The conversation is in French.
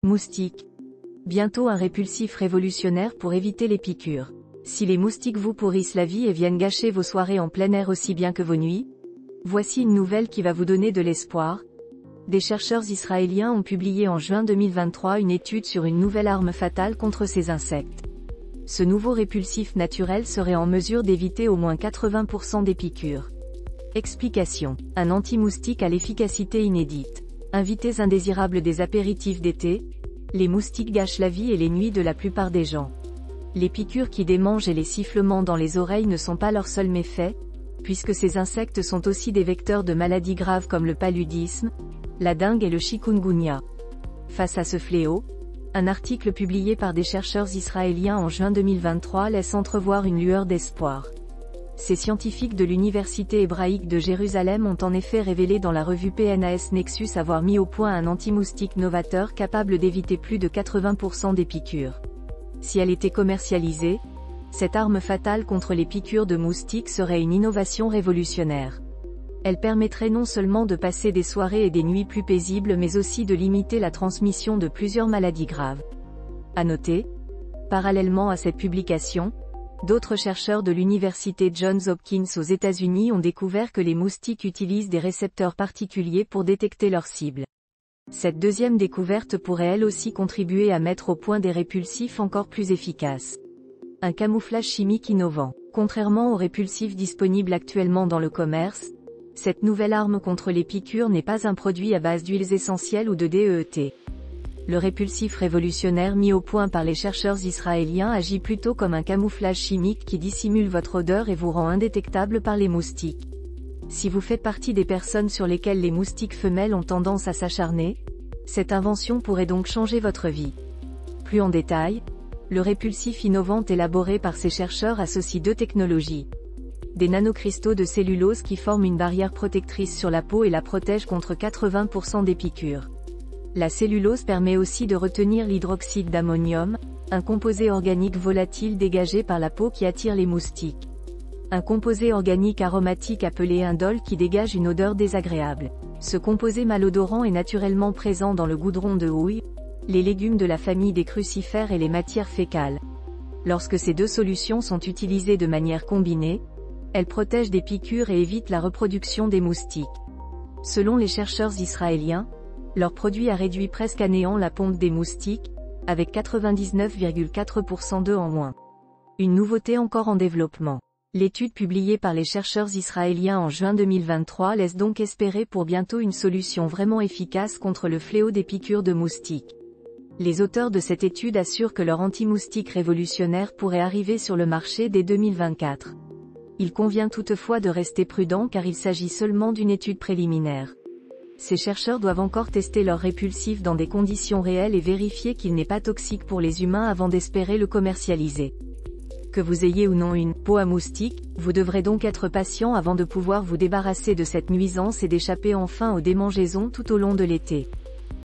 Moustiques. Bientôt un répulsif révolutionnaire pour éviter les piqûres. Si les moustiques vous pourrissent la vie et viennent gâcher vos soirées en plein air aussi bien que vos nuits, voici une nouvelle qui va vous donner de l'espoir. Des chercheurs israéliens ont publié en juin 2023 une étude sur une nouvelle arme fatale contre ces insectes. Ce nouveau répulsif naturel serait en mesure d'éviter au moins 80% des piqûres. Explication. Un anti-moustique à l'efficacité inédite. Invités indésirables des apéritifs d'été, les moustiques gâchent la vie et les nuits de la plupart des gens. Les piqûres qui démangent et les sifflements dans les oreilles ne sont pas leurs seuls méfaits, puisque ces insectes sont aussi des vecteurs de maladies graves comme le paludisme, la dengue et le chikungunya. Face à ce fléau, un article publié par des chercheurs israéliens en juin 2023 laisse entrevoir une lueur d'espoir. Ces scientifiques de l'Université hébraïque de Jérusalem ont en effet révélé dans la revue PNAS Nexus avoir mis au point un anti-moustique novateur capable d'éviter plus de 80% des piqûres. Si elle était commercialisée, cette arme fatale contre les piqûres de moustiques serait une innovation révolutionnaire. Elle permettrait non seulement de passer des soirées et des nuits plus paisibles mais aussi de limiter la transmission de plusieurs maladies graves. À noter, parallèlement à cette publication, d'autres chercheurs de l'université Johns Hopkins aux États-Unis ont découvert que les moustiques utilisent des récepteurs particuliers pour détecter leurs cibles. Cette deuxième découverte pourrait elle aussi contribuer à mettre au point des répulsifs encore plus efficaces. Un camouflage chimique innovant. Contrairement aux répulsifs disponibles actuellement dans le commerce, cette nouvelle arme contre les piqûres n'est pas un produit à base d'huiles essentielles ou de DEET. Le répulsif révolutionnaire mis au point par les chercheurs israéliens agit plutôt comme un camouflage chimique qui dissimule votre odeur et vous rend indétectable par les moustiques. Si vous faites partie des personnes sur lesquelles les moustiques femelles ont tendance à s'acharner, cette invention pourrait donc changer votre vie. Plus en détail, le répulsif innovant élaboré par ces chercheurs associe deux technologies. Des nanocristaux de cellulose qui forment une barrière protectrice sur la peau et la protègent contre 80% des piqûres. La cellulose permet aussi de retenir l'hydroxyde d'ammonium, un composé organique volatile dégagé par la peau qui attire les moustiques. Un composé organique aromatique appelé indole qui dégage une odeur désagréable. Ce composé malodorant est naturellement présent dans le goudron de houille, les légumes de la famille des crucifères et les matières fécales. Lorsque ces deux solutions sont utilisées de manière combinée, elles protègent des piqûres et évitent la reproduction des moustiques. Selon les chercheurs israéliens, leur produit a réduit presque à néant la pompe des moustiques, avec 99,4% d'eux en moins. Une nouveauté encore en développement. L'étude publiée par les chercheurs israéliens en juin 2023 laisse donc espérer pour bientôt une solution vraiment efficace contre le fléau des piqûres de moustiques. Les auteurs de cette étude assurent que leur anti-moustique révolutionnaire pourrait arriver sur le marché dès 2024. Il convient toutefois de rester prudent car il s'agit seulement d'une étude préliminaire. Ces chercheurs doivent encore tester leur répulsif dans des conditions réelles et vérifier qu'il n'est pas toxique pour les humains avant d'espérer le commercialiser. Que vous ayez ou non une peau à moustiques, vous devrez donc être patient avant de pouvoir vous débarrasser de cette nuisance et d'échapper enfin aux démangeaisons tout au long de l'été.